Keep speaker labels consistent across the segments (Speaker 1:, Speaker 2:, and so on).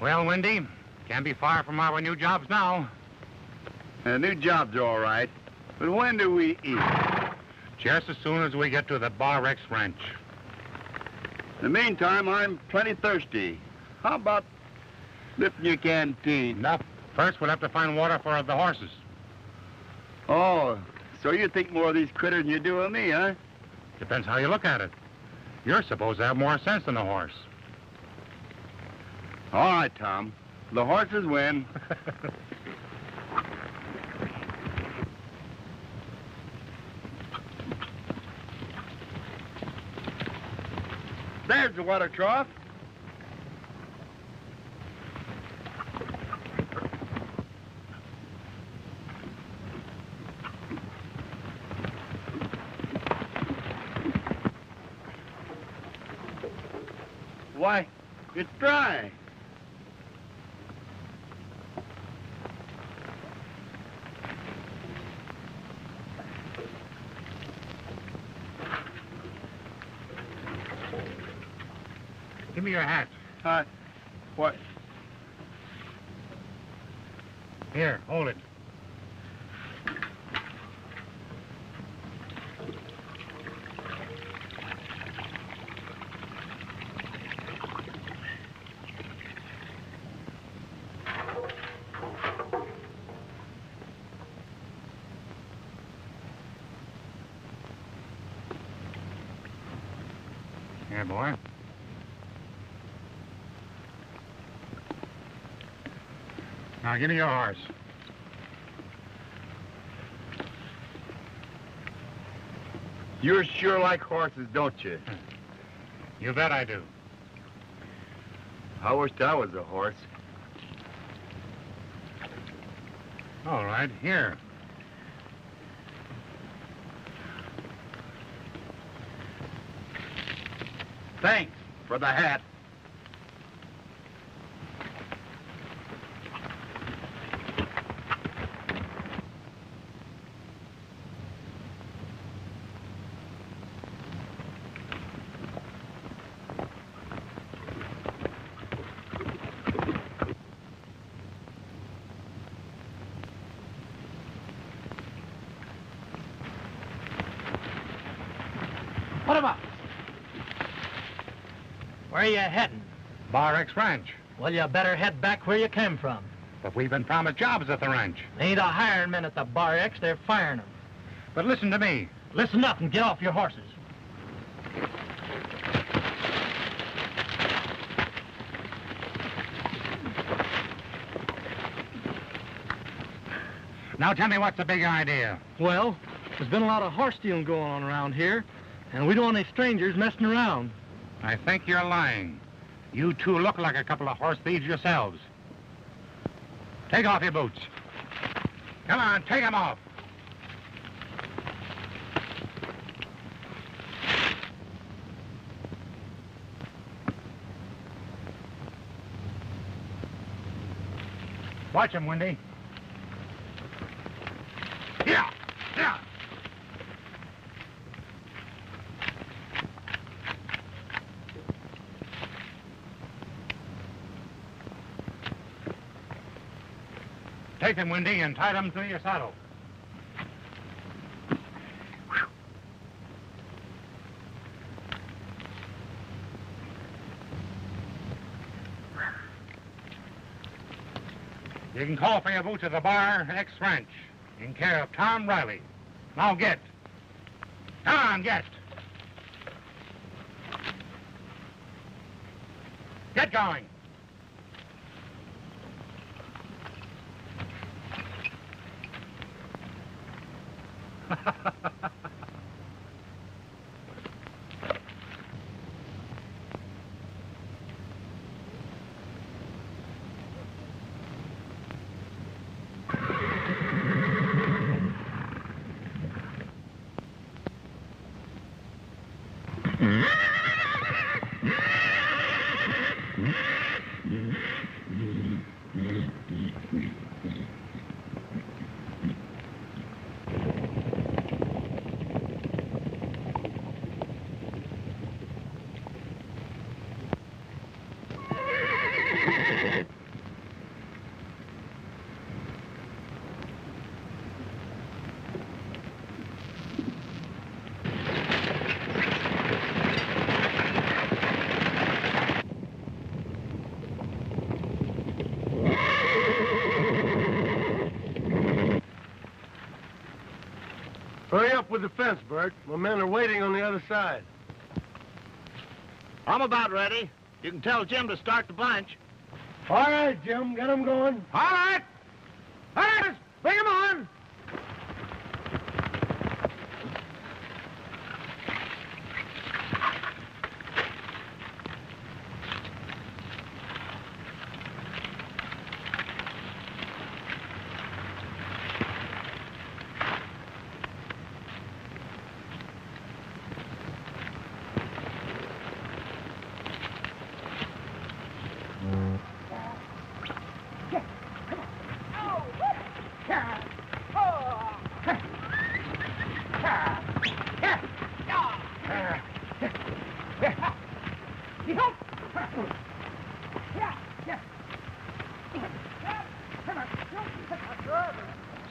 Speaker 1: Well, Windy, can't be far from our new jobs now.
Speaker 2: The new job's all right, but when do we eat?
Speaker 1: Just as soon as we get to the Bar X Ranch.
Speaker 2: In the meantime, I'm plenty thirsty. How about lifting your canteen?
Speaker 1: Enough. First, we'll have to find water for the horses.
Speaker 2: Oh, so you think more of these critters than you do of me, huh?
Speaker 1: Depends how you look at it. You're supposed to have more sense than a horse.
Speaker 2: All right, Tom. The horses win. There's the water trough. Why, it's dry.
Speaker 1: Give me your hat.
Speaker 2: What?
Speaker 1: Here, hold it. Here, boy. Now, give me your horse.
Speaker 2: You sure like horses, don't you?
Speaker 1: You bet I do.
Speaker 2: I wished I was a horse.
Speaker 1: All right, here.
Speaker 2: Thanks for the hat.
Speaker 3: What about? Where are you heading?
Speaker 1: Bar X Ranch.
Speaker 3: Well, you better head back where you came from.
Speaker 1: But we've been promised jobs at the ranch.
Speaker 3: They ain't a hiring men at the Bar X, they're firing them.
Speaker 1: But listen to me.
Speaker 3: Listen up and get off your horses.
Speaker 1: Now tell me what's the big idea.
Speaker 3: Well, there's been a lot of horse stealing going on around here, and we don't want any strangers messing around.
Speaker 1: I think you're lying. You two look like a couple of horse thieves yourselves. Take off your boots. Come on, take them off. Watch him, Windy. Yeah, yeah. Take him, Windy, and tie them to your saddle. You can call for your boots at the Bar X Ranch, in care of Tom Riley. Now get. Come on. on, get. Get going.
Speaker 4: Hurry up with the fence, Bert. My men are waiting on the other side.
Speaker 2: I'm about ready. You can tell Jim to start the bunch.
Speaker 4: All right, Jim, get them going.
Speaker 1: All right. All right, bring him on.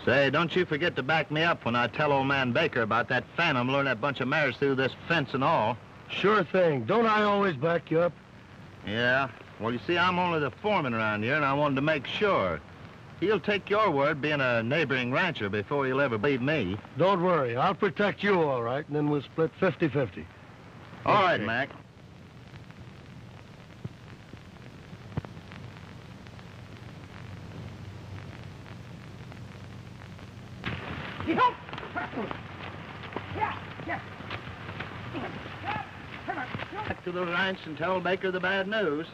Speaker 2: Say, don't you forget to back me up when I tell old man Baker about that phantom luring that bunch of mares through this fence and all.
Speaker 4: Sure thing. Don't I always back you up?
Speaker 2: Yeah. Well, you see, I'm only the foreman around here, and I wanted to make sure. He'll take your word being a neighboring rancher before he'll ever believe me.
Speaker 4: Don't worry. I'll protect you all right, and then we'll split 50-50.
Speaker 2: All right, Mac. Back to the ranch and tell Baker the bad news.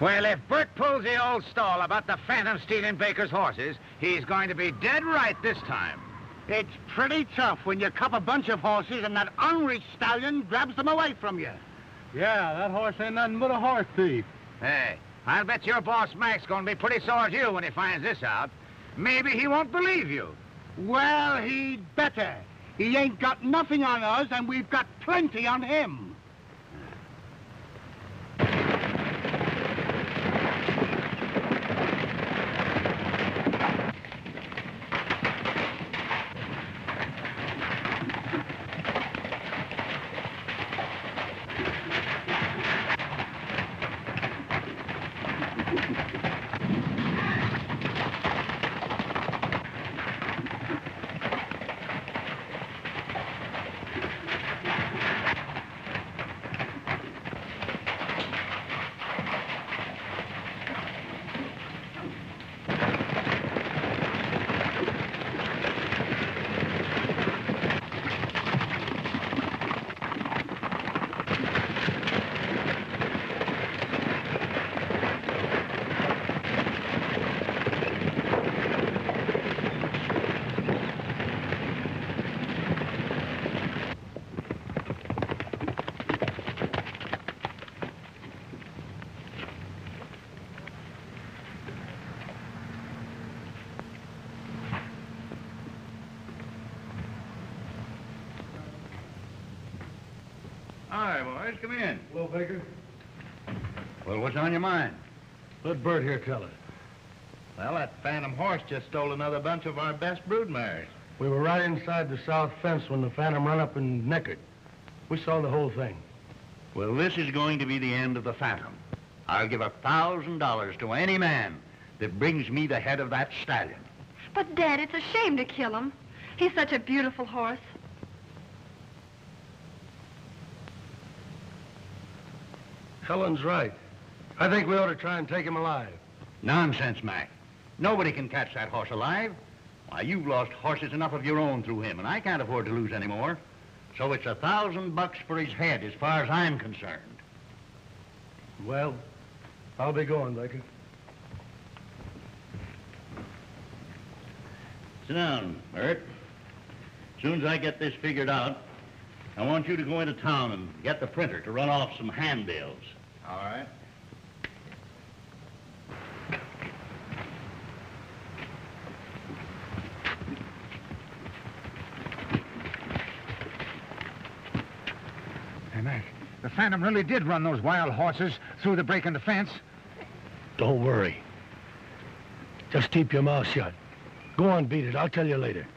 Speaker 1: Well, if Bert pulls the old stall about the phantom stealing Baker's horses, he's going to be dead right this time.
Speaker 5: It's pretty tough when you cup a bunch of horses and that unreached stallion grabs them away from you.
Speaker 4: Yeah, that horse ain't nothing but a horse thief.
Speaker 1: Hey, I'll bet your boss Mack's going to be pretty sore at you when he finds this out. Maybe he won't believe you.
Speaker 5: Well, he'd better. He ain't got nothing on us, and we've got plenty on him.
Speaker 6: Hi, boys. Come in.
Speaker 4: Hello, Baker.
Speaker 6: Well, what's on your mind?
Speaker 4: Let Bert here tell it.
Speaker 2: Well, that phantom horse just stole another bunch of our best broodmares.
Speaker 4: We were right inside the south fence when the phantom run up and necked. We saw the whole thing.
Speaker 6: Well, this is going to be the end of the Phantom. I'll give $1,000 to any man that brings me the head of that stallion.
Speaker 7: But, Dad, it's a shame to kill him. He's such a beautiful horse.
Speaker 4: Helen's right. I think we ought to try and take him alive.
Speaker 6: Nonsense, Mac. Nobody can catch that horse alive. Why, you've lost horses enough of your own through him, and I can't afford to lose any more. So it's $1,000 for his head as far as I'm concerned.
Speaker 4: Well, I'll be going, Baker.
Speaker 6: Sit down, Bert. As soon as I get this figured out, I want you to go into town and get the printer to run off some handbills.
Speaker 2: All right.
Speaker 1: Hey, Mac, the Phantom really did run those wild horses through the break in the fence.
Speaker 4: Don't worry. Just keep your mouth shut. Go on, beat it. I'll tell you later.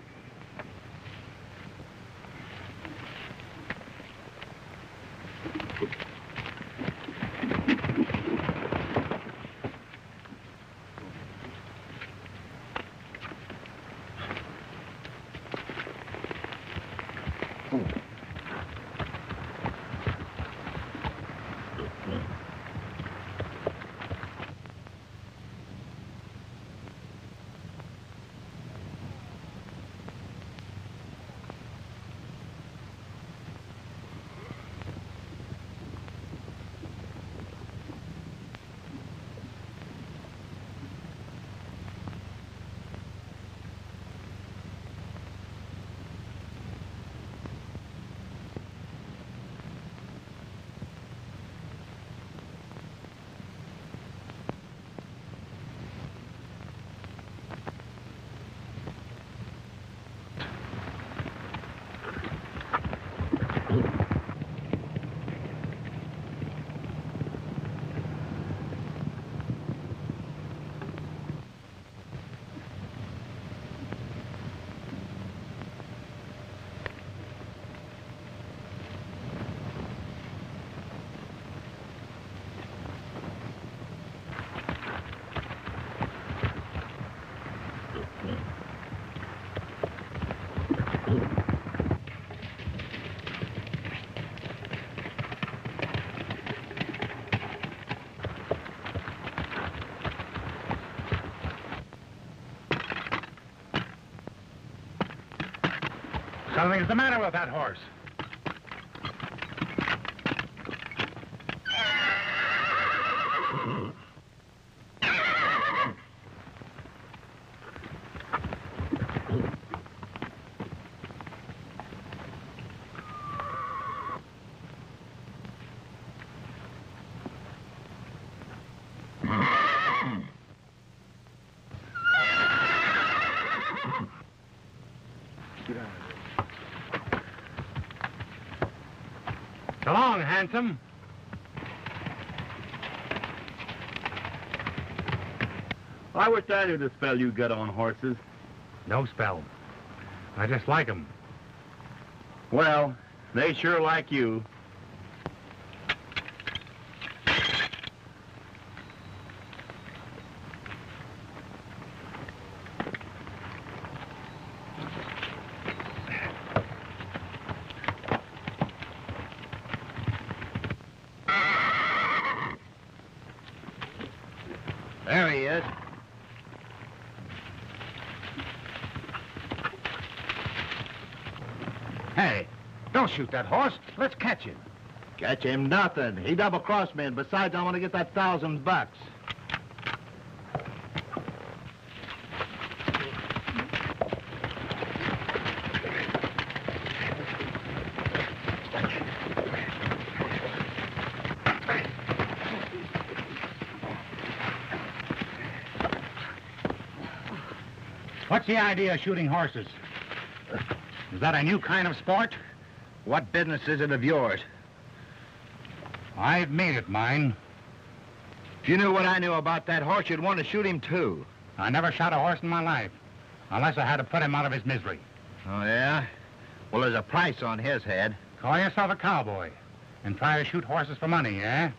Speaker 1: Something's the matter with that horse. So long, handsome.
Speaker 6: I wish I knew the spell you got on horses.
Speaker 1: No spell. I just like 'em.
Speaker 6: Well, they sure like you. There he is.
Speaker 1: Hey, don't shoot that horse. Let's catch him.
Speaker 2: Catch him nothing. He double-crossed me, and besides, I want to get that $1,000.
Speaker 1: What's the idea of shooting horses? Is that a new kind of sport?
Speaker 2: What business is it of yours?
Speaker 1: I've made it mine.
Speaker 2: If you knew what I knew about that horse, you'd want to shoot him, too.
Speaker 1: I never shot a horse in my life, unless I had to put him out of his misery.
Speaker 2: Oh, yeah? Well, there's a price on his head.
Speaker 1: Call yourself a cowboy and try to shoot horses for money, eh?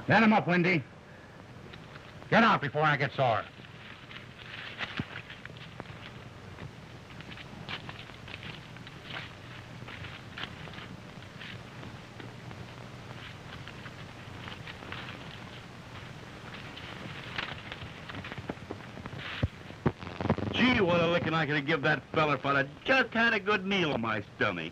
Speaker 1: Let him up, Windy. Get out before I get sore.
Speaker 8: Gee, what a licking I could have give that feller if I'd just had a good meal on my stomach.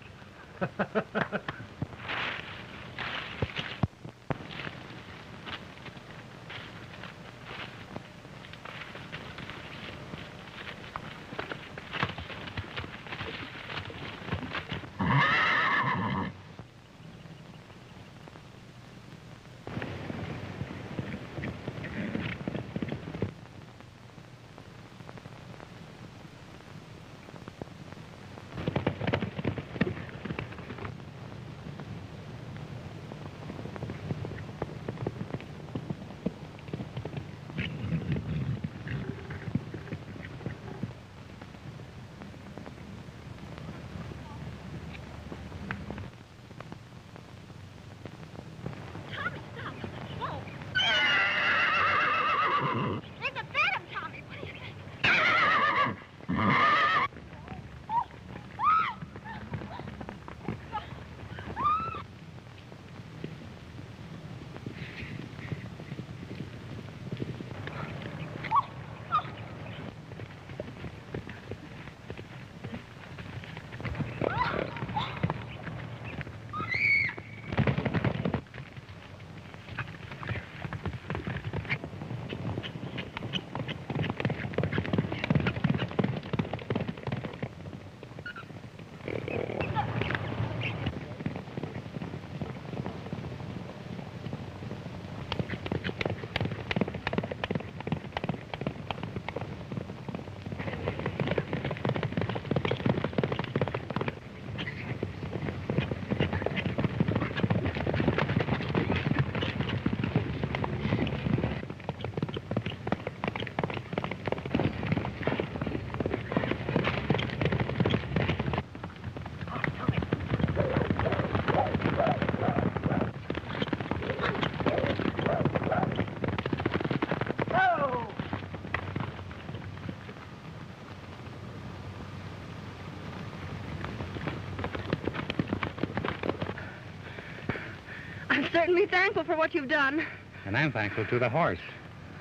Speaker 7: I'm certainly thankful for what you've done.
Speaker 1: And I'm thankful to the horse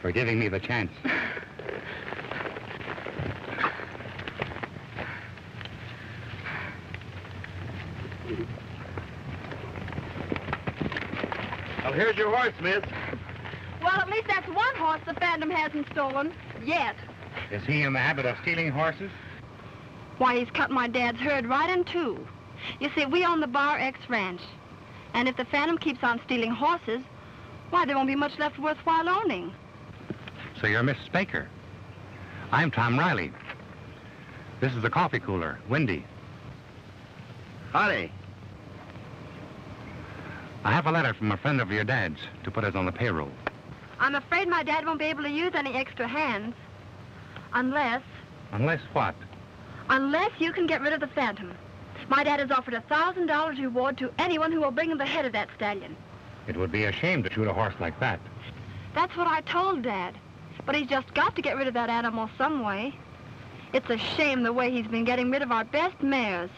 Speaker 1: for giving me the chance.
Speaker 8: Well, here's your horse, miss.
Speaker 7: Well, at least that's one horse the Phantom hasn't stolen. Yet.
Speaker 1: Is he in the habit of stealing horses?
Speaker 7: Why, he's cut my dad's herd right in two. You see, we own the Bar X Ranch. And if the Phantom keeps on stealing horses, why, there won't be much left worthwhile owning.
Speaker 1: So you're Mrs. Baker. I'm Tom Riley. This is the coffee cooler, Windy.
Speaker 2: Howdy.
Speaker 1: I have a letter from a friend of your dad's to put us on the payroll.
Speaker 7: I'm afraid my dad won't be able to use any extra hands. Unless
Speaker 1: What?
Speaker 7: Unless you can get rid of the Phantom. My dad has offered $1,000 reward to anyone who will bring him the head of that stallion.
Speaker 1: It would be a shame to shoot a horse like that.
Speaker 7: That's what I told Dad. But he's just got to get rid of that animal some way. It's a shame the way he's been getting rid of our best mares.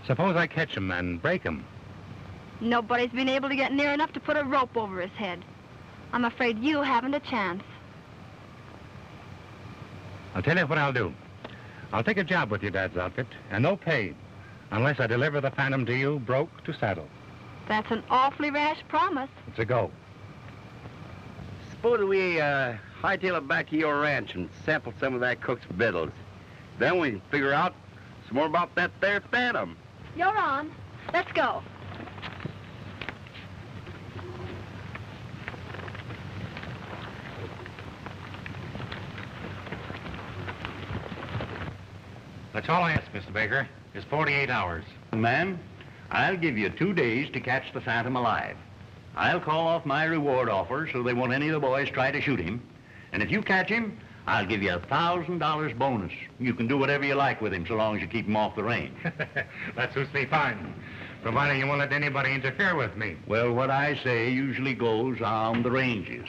Speaker 1: Suppose I catch him and break him.
Speaker 7: Nobody's been able to get near enough to put a rope over his head. I'm afraid you haven't a chance.
Speaker 1: I'll tell you what I'll do. I'll take a job with your dad's outfit, and no pay, unless I deliver the Phantom to you, broke to saddle.
Speaker 7: That's an awfully rash promise.
Speaker 1: It's a go.
Speaker 8: Suppose we hightail it back to your ranch and sample some of that cook's victuals. Then we can figure out some more about that there Phantom.
Speaker 7: You're on. Let's go.
Speaker 1: That's all I ask, Mr. Baker, is 48 hours.
Speaker 6: Man, I'll give you 2 days to catch the Phantom alive. I'll call off my reward offer so they won't any of the boys try to shoot him. And if you catch him, I'll give you $1,000 bonus. You can do whatever you like with him so long as you keep him off the range.
Speaker 1: That suits me fine, providing you won't let anybody interfere with me.
Speaker 6: Well, what I say usually goes on the ranges.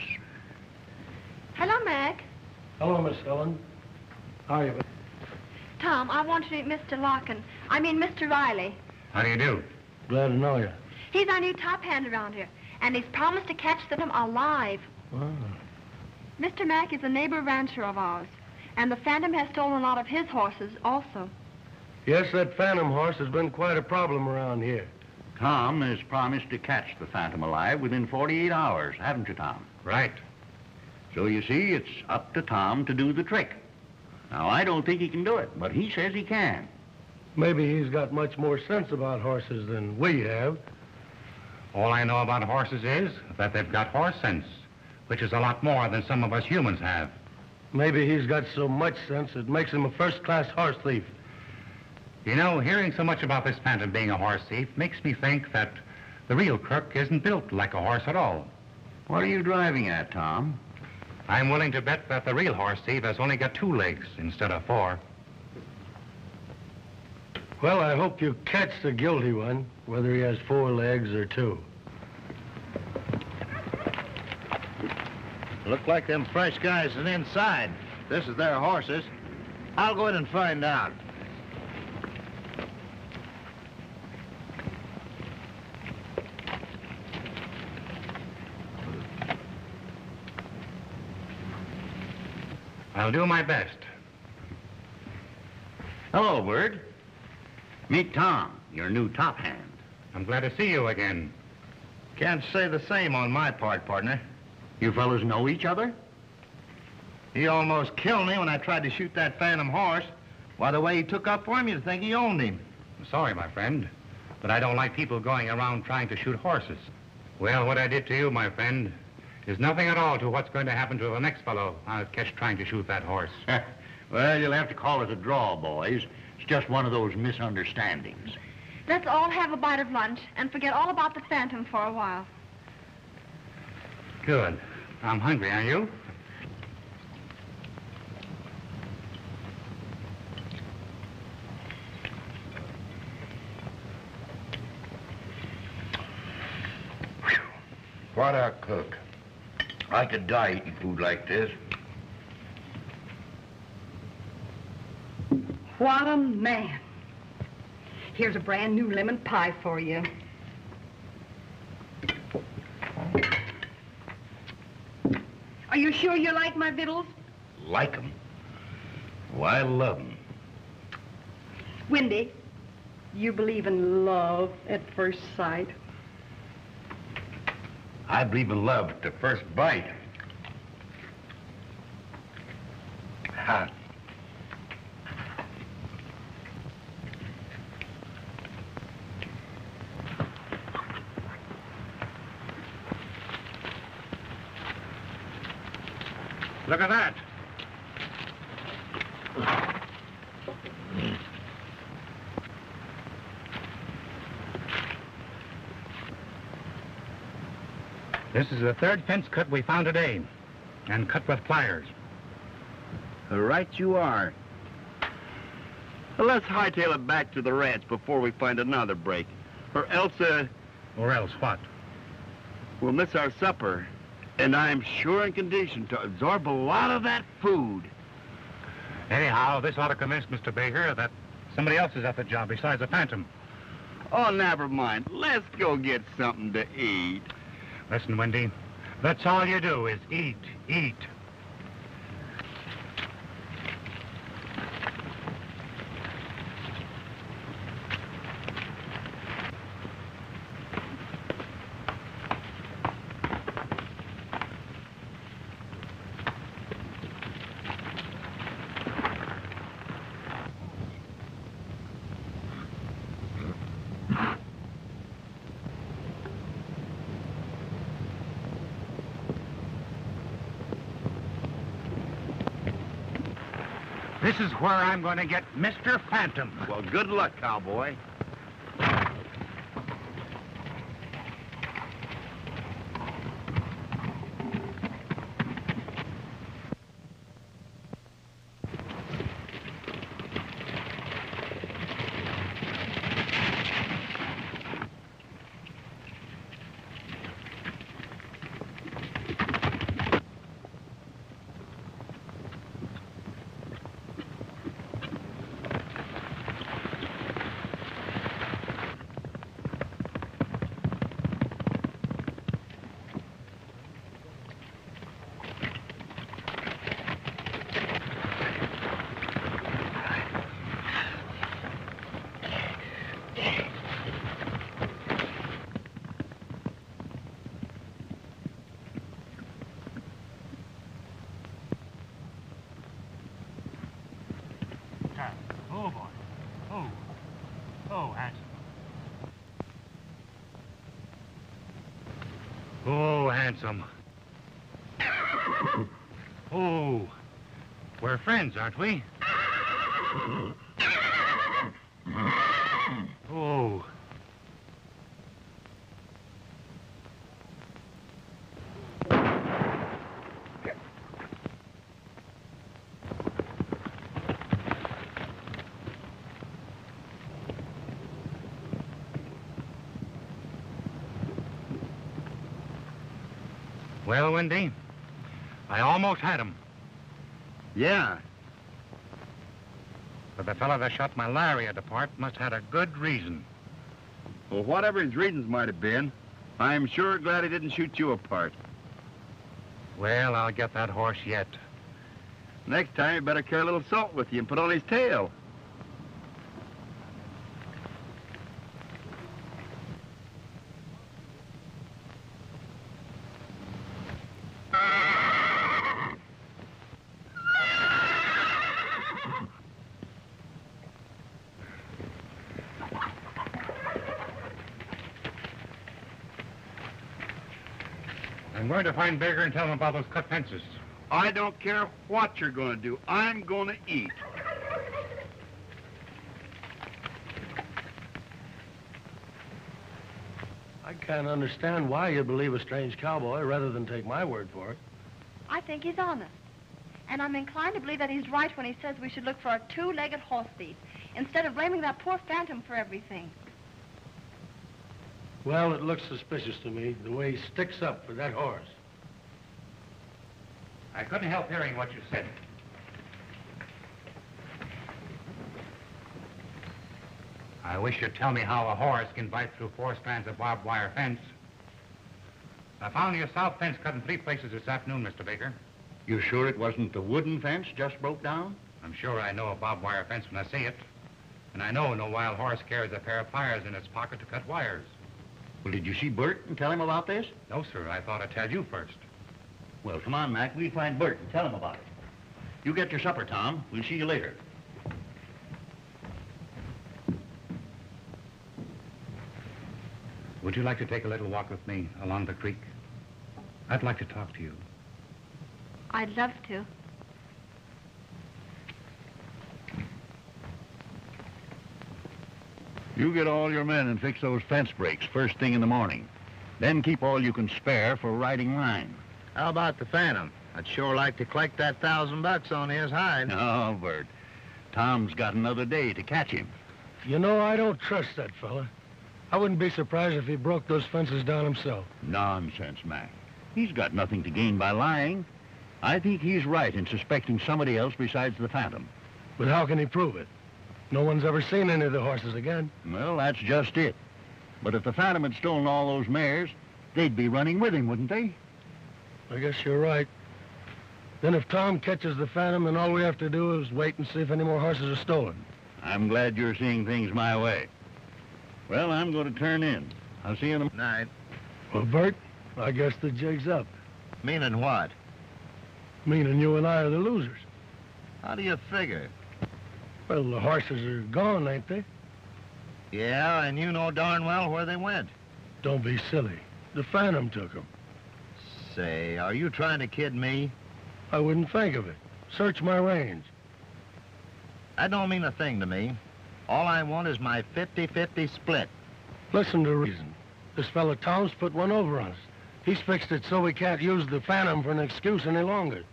Speaker 7: Hello, Mac.
Speaker 4: Hello, Miss Helen. How are you?
Speaker 7: Tom, I want you to meet Mr. Larkin. I mean, Mr. Riley.
Speaker 1: How do you do?
Speaker 4: Glad to know you.
Speaker 7: He's our new top hand around here, and he's promised to catch them alive.
Speaker 4: Wow.
Speaker 7: Mr. Mack is a neighbor rancher of ours, and the Phantom has stolen a lot of his horses also.
Speaker 4: Yes, that Phantom horse has been quite a problem around here.
Speaker 6: Tom has promised to catch the Phantom alive within 48 hours, haven't you, Tom?
Speaker 1: Right.
Speaker 6: So you see, it's up to Tom to do the trick. Now, I don't think he can do it, but he says he can.
Speaker 4: Maybe he's got much more sense about horses than we have.
Speaker 1: All I know about horses is that they've got horse sense, which is a lot more than some of us humans have.
Speaker 4: Maybe he's got so much sense it makes him a first-class horse thief.
Speaker 1: You know, hearing so much about this Phantom being a horse thief makes me think that the real crook isn't built like a horse at all.
Speaker 6: What are you driving at, Tom?
Speaker 1: I'm willing to bet that the real horse thief has only got 2 legs instead of 4.
Speaker 4: Well, I hope you catch the guilty one, whether he has 4 legs or 2.
Speaker 2: Look like them fresh guys is inside. This is their horses. I'll go in and find out.
Speaker 1: I'll do my best.
Speaker 6: Hello, Bert. Meet Tom, your new top hand.
Speaker 1: I'm glad to see you again.
Speaker 2: Can't say the same on my part, partner.
Speaker 6: You fellas know each other?
Speaker 2: He almost killed me when I tried to shoot that Phantom horse. Why, the way he took up for him, you'd think he owned him.
Speaker 1: I'm sorry, my friend, but I don't like people going around trying to shoot horses. Well, what I did to you, my friend, is nothing at all to what's going to happen to the next fellow I'll catch trying to shoot that horse.
Speaker 6: Well, you'll have to call it a draw, boys. It's just one of those misunderstandings.
Speaker 7: Let's all have a bite of lunch and forget all about the Phantom for a while.
Speaker 1: Good. I'm hungry, are you?
Speaker 8: What a cook. I could die eating food like this.
Speaker 9: What a man. Here's a brand new lemon pie for you. Are you sure you like my victuals?
Speaker 8: Like 'em. Oh, I love 'em.
Speaker 9: Windy, you believe in love at first sight?
Speaker 8: I believe in love at the first bite. Ha.
Speaker 1: Look at that. This is the 3rd fence cut we found today, and cut with pliers.
Speaker 8: Right you are. Well, let's hightail it back to the ranch before we find another break. Or else,
Speaker 1: Or else what?
Speaker 8: we'll miss our supper. And I'm sure in condition to absorb a lot of that food.
Speaker 1: Anyhow, this ought to convince Mr. Baker that somebody else is at the job besides the Phantom.
Speaker 8: Oh, never mind. Let's go get something to eat.
Speaker 1: Listen, Windy, that's all you do is eat, eat. This is where I'm going to get Mr. Phantom.
Speaker 8: Well, good luck, cowboy.
Speaker 1: Oh, handsome. Oh, we're friends, aren't we? Oh. Well, Windy, I almost had him.
Speaker 8: Yeah.
Speaker 1: But the fellow that shot my lariat apart must have had a good reason.
Speaker 8: Well, whatever his reasons might have been, I'm sure glad he didn't shoot you apart.
Speaker 1: Well, I'll get that horse yet.
Speaker 8: Next time, you better carry a little salt with you and put on his tail.
Speaker 1: I'm going to find Baker and tell him about those cut fences.
Speaker 8: I don't care what you're going to do. I'm going to eat.
Speaker 4: I can't understand why you believe a strange cowboy rather than take my word for it.
Speaker 7: I think he's honest. And I'm inclined to believe that he's right when he says we should look for a two-legged horse thief instead of blaming that poor phantom for everything.
Speaker 4: Well, it looks suspicious to me, the way he sticks up for that horse.
Speaker 1: I couldn't help hearing what you said. I wish you'd tell me how a horse can bite through 4 strands of barbed wire fence. I found your south fence cut in 3 places this afternoon, Mr. Baker.
Speaker 6: You sure it wasn't the wooden fence just broke down?
Speaker 1: I'm sure I know a barbed wire fence when I see it. And I know no wild horse carries a pair of pliers in its pocket to cut wires.
Speaker 6: Well, did you see Bert and tell him about this?
Speaker 1: No, sir. I thought I'd tell you first.
Speaker 6: Well, come on, Mac. We'll find Bert and tell him about it. You get your supper, Tom. We'll see you later.
Speaker 1: Would you like to take a little walk with me along the creek? I'd like to talk to you.
Speaker 7: I'd love to.
Speaker 6: You get all your men and fix those fence breaks first thing in the morning. Then keep all you can spare for riding line.
Speaker 2: How about the phantom? I'd sure like to collect that $1,000 on his hide.
Speaker 6: No, Bert. Tom's got another day to catch him.
Speaker 4: You know, I don't trust that fella. I wouldn't be surprised if he broke those fences down himself.
Speaker 6: Nonsense, Mac. He's got nothing to gain by lying. I think he's right in suspecting somebody else besides the phantom.
Speaker 4: But how can he prove it? No one's ever seen any of the horses again.
Speaker 6: Well, that's just it. But if the phantom had stolen all those mares, they'd be running with him, wouldn't they?
Speaker 4: I guess you're right. Then if Tom catches the phantom, then all we have to do is wait and see if any more horses are stolen.
Speaker 6: I'm glad you're seeing things my way. Well, I'm going to turn in. I'll see you in the
Speaker 2: Night.
Speaker 4: Well, Bert, I guess the jig's up.
Speaker 2: Meaning what?
Speaker 4: Meaning you and I are the losers.
Speaker 2: How do you figure?
Speaker 4: Well, the horses are gone, ain't they?
Speaker 2: Yeah, and you know darn well where they went.
Speaker 4: Don't be silly. The phantom took them.
Speaker 2: Say, are you trying to kid me?
Speaker 4: I wouldn't think of it. Search my range.
Speaker 2: That don't mean a thing to me. All I want is my 50-50 split.
Speaker 4: Listen to reason. This fella Tom's put one over on us. He's fixed it so we can't use the phantom for an excuse any longer.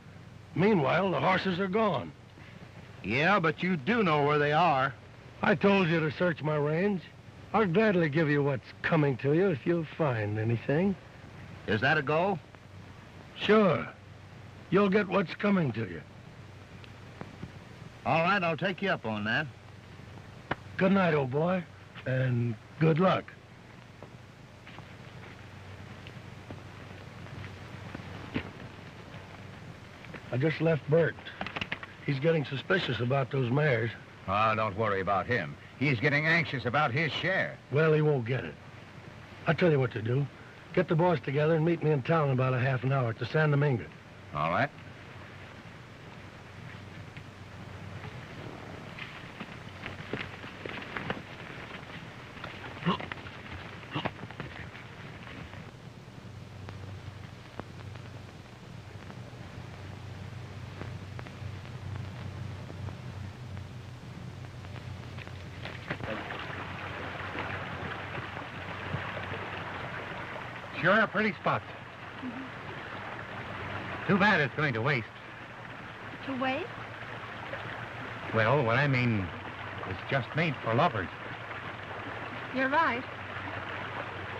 Speaker 4: Meanwhile, the horses are gone.
Speaker 2: Yeah, but you do know where they are.
Speaker 4: I told you to search my range. I'll gladly give you what's coming to you if you find anything.
Speaker 2: Is that a go?
Speaker 4: Sure. You'll get what's coming to you.
Speaker 2: All right, I'll take you up on that.
Speaker 4: Good night, old boy, and good luck. I just left Bert. He's getting suspicious about those mares.
Speaker 10: Oh, don't worry about him. He's getting anxious about his share.
Speaker 4: Well, he won't get it. I'll tell you what to do. Get the boys together and meet me in town in about a half an hour at the San Domingo.
Speaker 10: All right.
Speaker 1: Sure a pretty spot. Too bad it's going to waste.
Speaker 7: To waste?
Speaker 1: Well, what I mean, it's just made for lovers.
Speaker 7: You're right.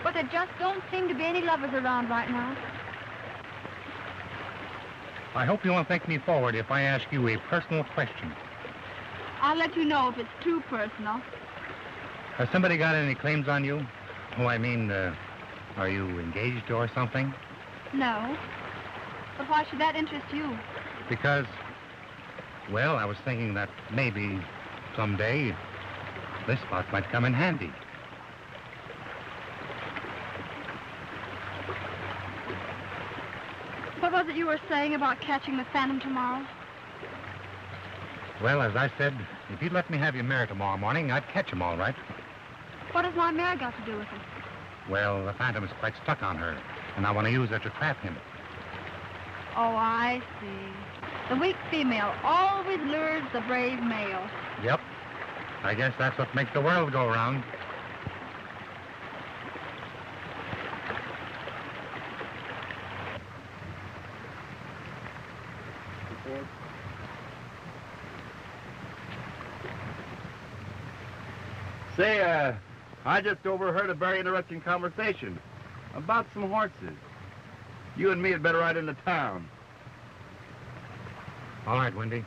Speaker 7: But there just don't seem to be any lovers around right now.
Speaker 1: I hope you won't think me forward if I ask you a personal question.
Speaker 7: I'll let you know if it's too personal.
Speaker 1: Has somebody got any claims on you? Oh, I mean, are you engaged or something?
Speaker 7: No. But why should that interest you?
Speaker 1: Because, well, I was thinking that maybe someday this spot might come in handy.
Speaker 7: What was it you were saying about catching the phantom tomorrow?
Speaker 1: Well, as I said, if you'd let me have your mare tomorrow morning, I'd catch him all right.
Speaker 7: What has my mare got to do with it?
Speaker 1: Well, the phantom is quite stuck on her, and I want to use her to trap him.
Speaker 7: Oh, I see. The weak female always lures the brave male.
Speaker 1: Yep. I guess that's what makes the world go round.
Speaker 8: Say, I just overheard a very interesting conversation about some horses. You and me had better ride into town.
Speaker 1: All right, Windy.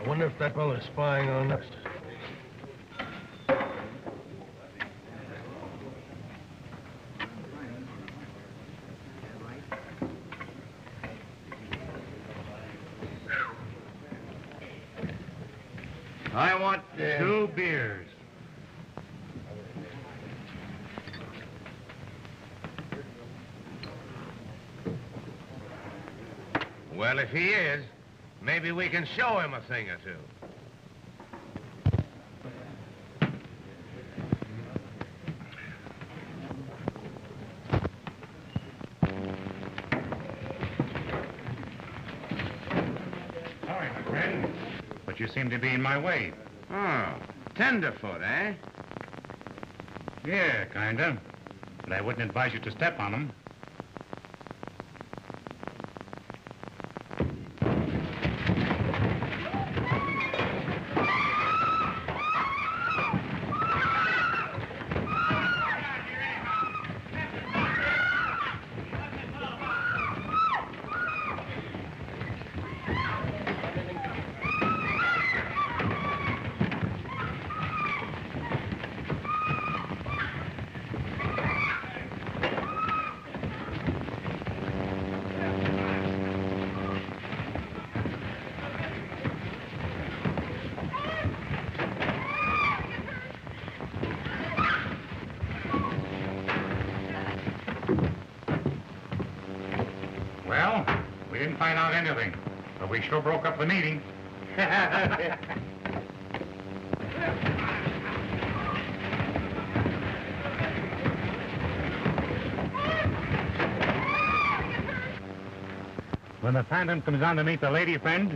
Speaker 4: I wonder if that fellow's spying on us.
Speaker 8: I want
Speaker 1: 2 beers.
Speaker 10: Well, if he is, maybe we can show him a thing or two.
Speaker 1: Sorry, my friend, but you seem to be in my way.
Speaker 10: Oh, tenderfoot, eh?
Speaker 1: Yeah, kinda. But I wouldn't advise you to step on them. Well, we didn't find out anything, but we sure broke up the meeting. When the phantom comes on to meet the lady friend,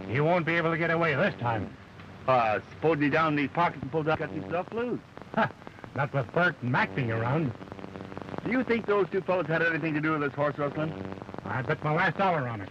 Speaker 1: he won't be able to get away this time.
Speaker 8: Suppose you down in these pockets and pulled out, got yourself loose.
Speaker 1: Not with Bert and Mack being around.
Speaker 8: Do you think those two fellows had anything to do with this horse rustling?
Speaker 1: I bet my last dollar on it.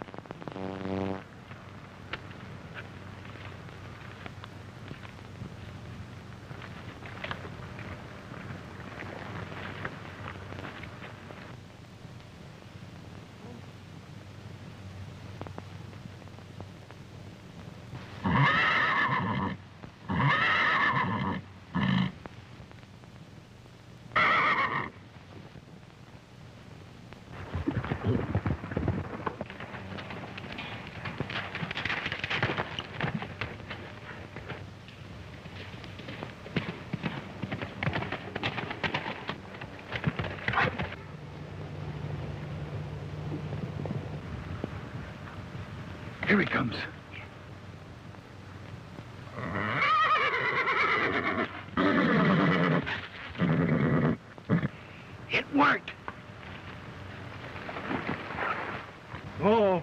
Speaker 1: Here he comes.
Speaker 5: It worked.
Speaker 1: Oh.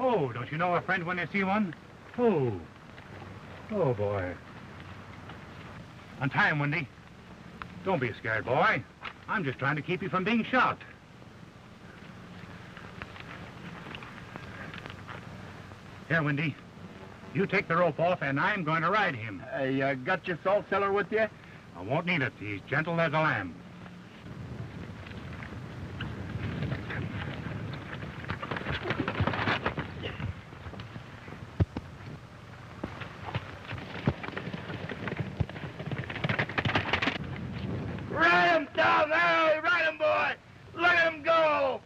Speaker 1: Oh, don't you know a friend when you see one? Oh. Oh, boy. Untie him, Windy. Don't be scared, boy. I'm just trying to keep you from being shot. Here, Windy. You take the rope off, and I'm going to ride him.
Speaker 8: You got your salt cellar with you?
Speaker 1: I won't need it. He's gentle as a lamb.
Speaker 8: Ride him down there! Ride him, boy! Let him go!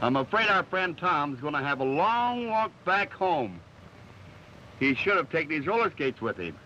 Speaker 8: I'm afraid our friend Tom's going to have a long walk back home. He should have taken his roller skates with him.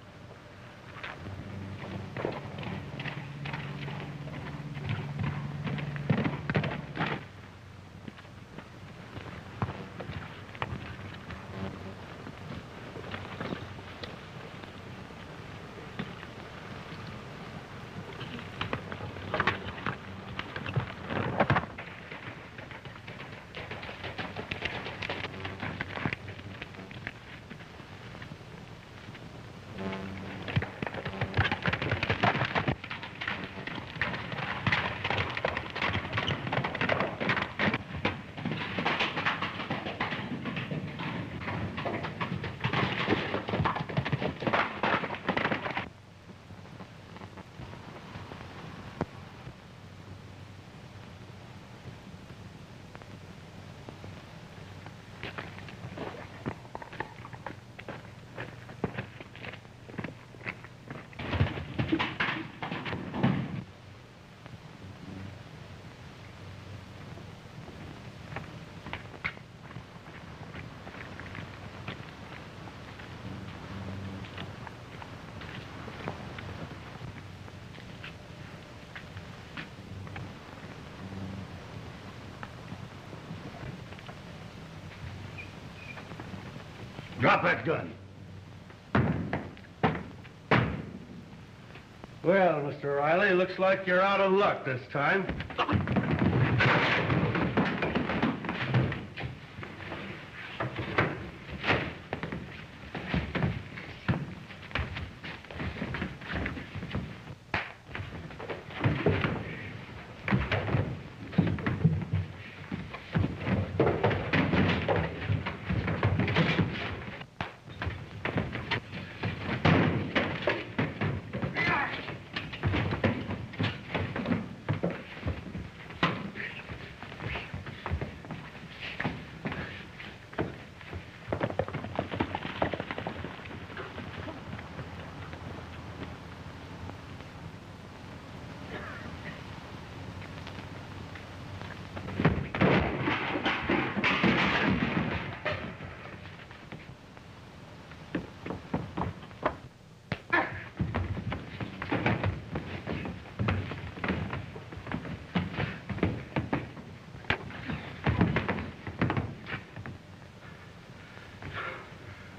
Speaker 5: Drop that gun.
Speaker 4: Well, Mr. Riley, looks like you're out of luck this time.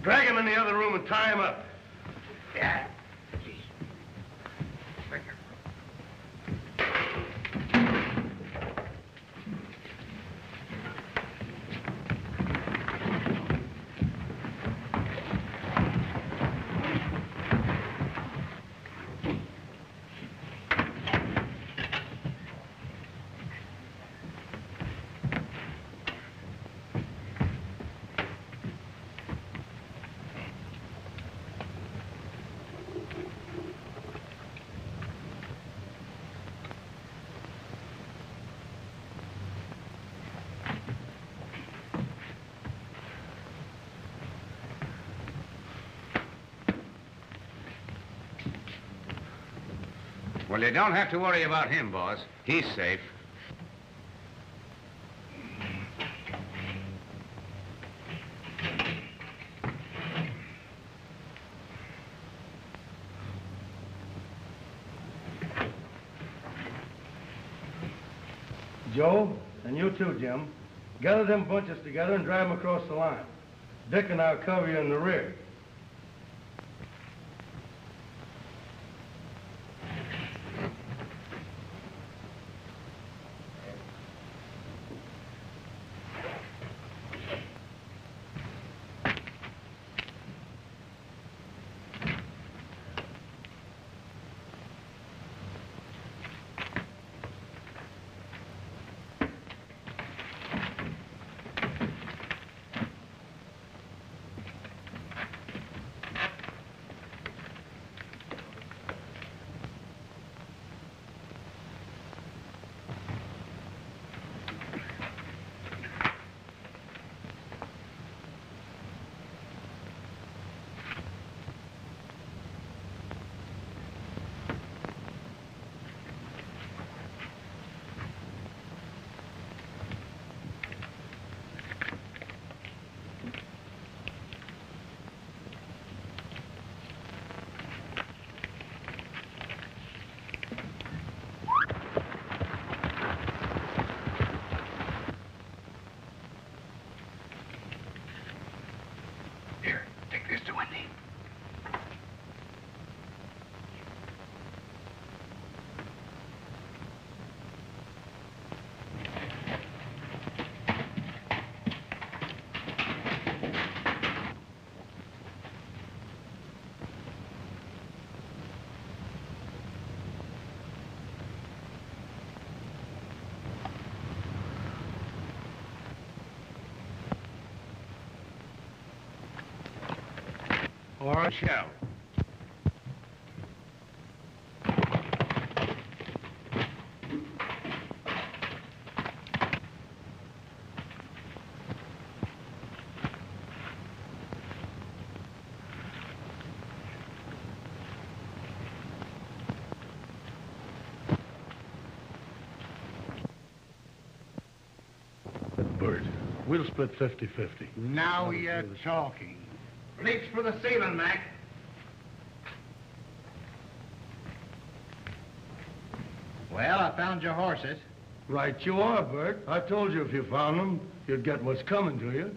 Speaker 4: Drag him in the other room and tie him up.
Speaker 5: Yeah.
Speaker 10: Well, you don't have to worry about him, boss. He's safe.
Speaker 4: Joe, and you too, Jim. Gather them bunches together and drive them across the line. Dick and I'll cover you in the rear.
Speaker 10: Or a shell.
Speaker 4: Bert, we'll split 50-50.
Speaker 5: Now you're talking.
Speaker 10: Reach for the ceiling, Mac.
Speaker 6: Well, I found your horses.
Speaker 4: Right you are, Bert. I told you if you found them, you'd get what's coming to you.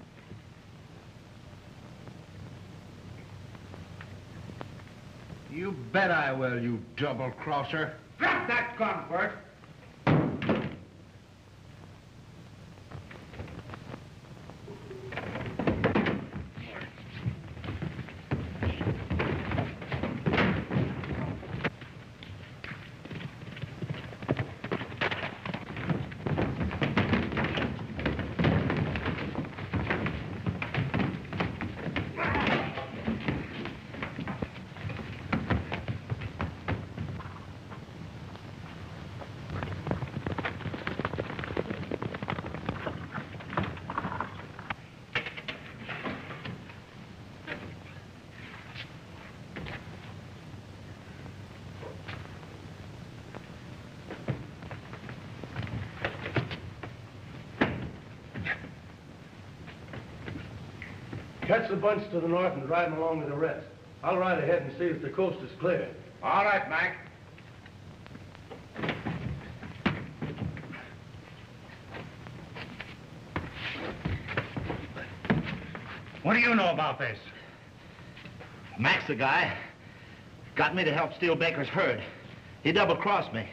Speaker 6: You bet I will, you double-crosser.
Speaker 10: Drop that gun, Bert.
Speaker 4: Catch the bunch to the north and drive them along with the rest. I'll ride ahead and see if the coast is clear.
Speaker 10: All right, Mac.
Speaker 1: What do you know about this?
Speaker 2: Mack's the guy. Got me to help steal Baker's herd. He double-crossed me.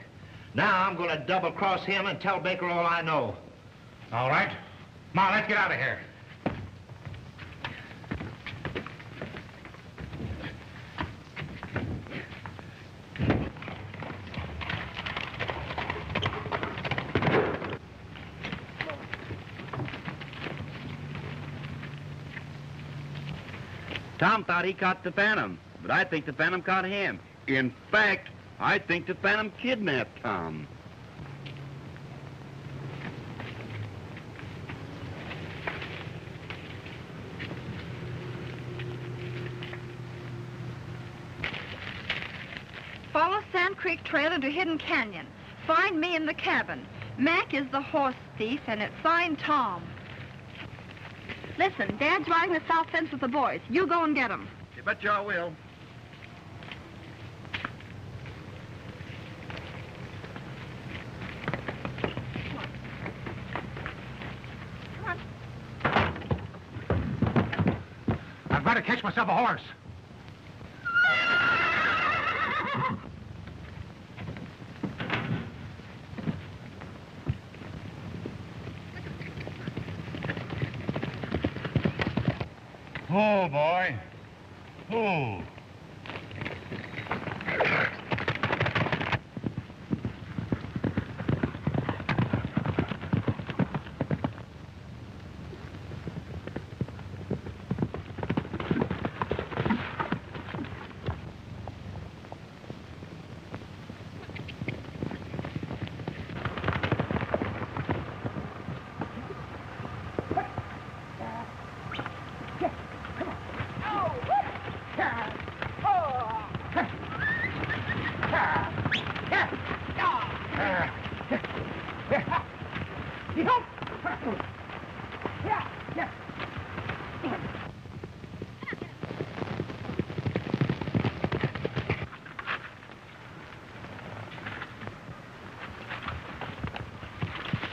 Speaker 2: Now I'm going to double-cross him and tell Baker all I know.
Speaker 1: All right. Come on, let's get out of here.
Speaker 8: Tom thought he caught the Phantom, but I think the Phantom caught him. In fact, I think the Phantom kidnapped Tom.
Speaker 7: Follow Sand Creek Trail into Hidden Canyon. Find me in the cabin. Mac is the horse thief, and it's signed Tom. Listen, Dad's riding the south fence with the boys. You go and get him.
Speaker 8: You bet you I will.
Speaker 1: got to catch myself a horse. Oh, boy. Oh.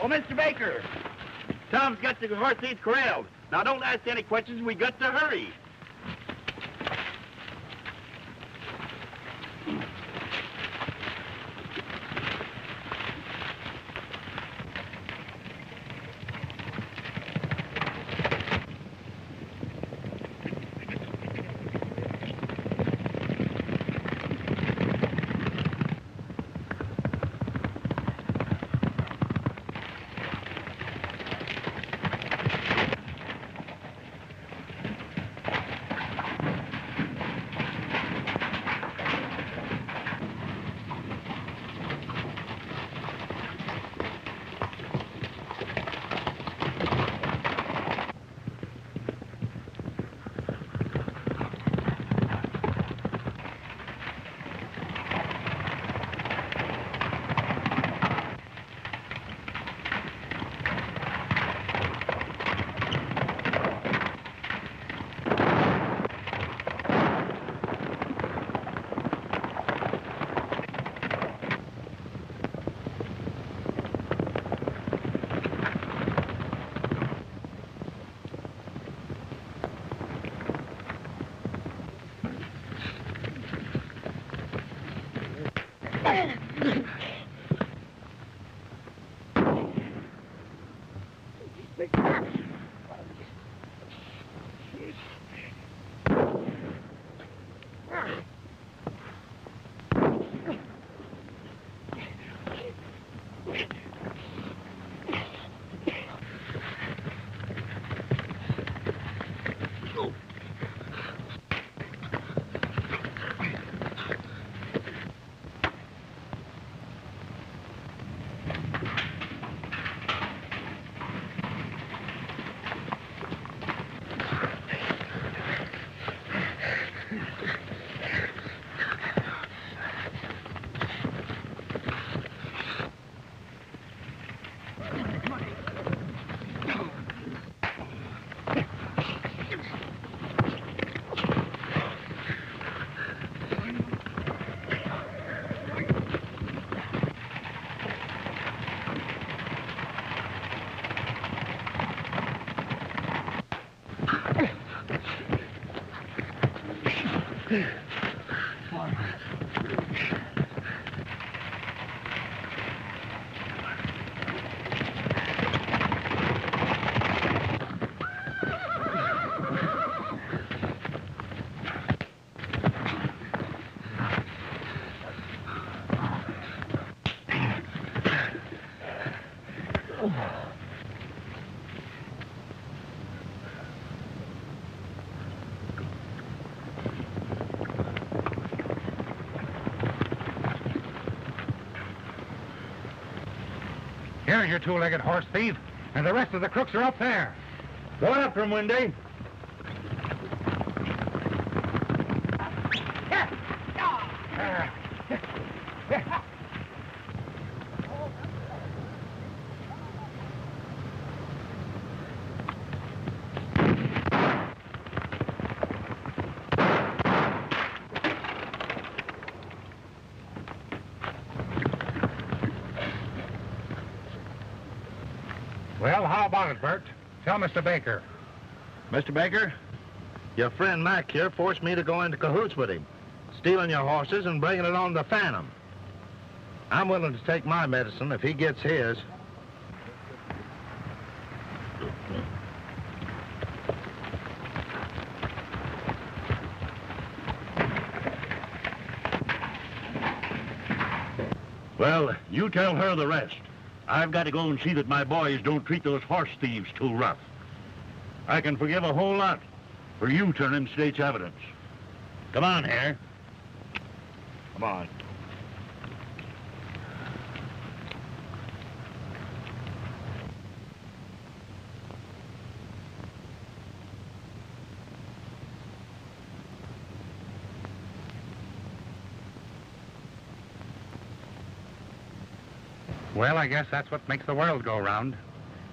Speaker 8: Oh, Mr. Baker, Tom's got the horse seats corralled. Now, don't ask any questions. We got to hurry.
Speaker 1: Here's your two-legged horse thief, and the rest of the crooks are up there. Go after him, Windy. Well, how about it, Bert? Tell Mr. Baker.
Speaker 6: Mr. Baker,
Speaker 2: Your friend Mack here forced me to go into cahoots with him, stealing your horses and bringing it on the Phantom. I'm willing to take my medicine if he gets his.
Speaker 6: Well, you tell her the rest. I've got to go and see that my boys don't treat those horse thieves too rough. I can forgive a whole lot for you turning state's evidence. Come on, Hare. Come on.
Speaker 1: Well, I guess that's what makes the world go round.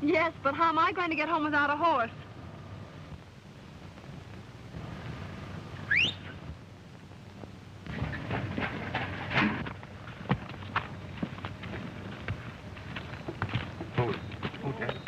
Speaker 7: Yes, but how am I going to get home without a horse?
Speaker 1: Okay.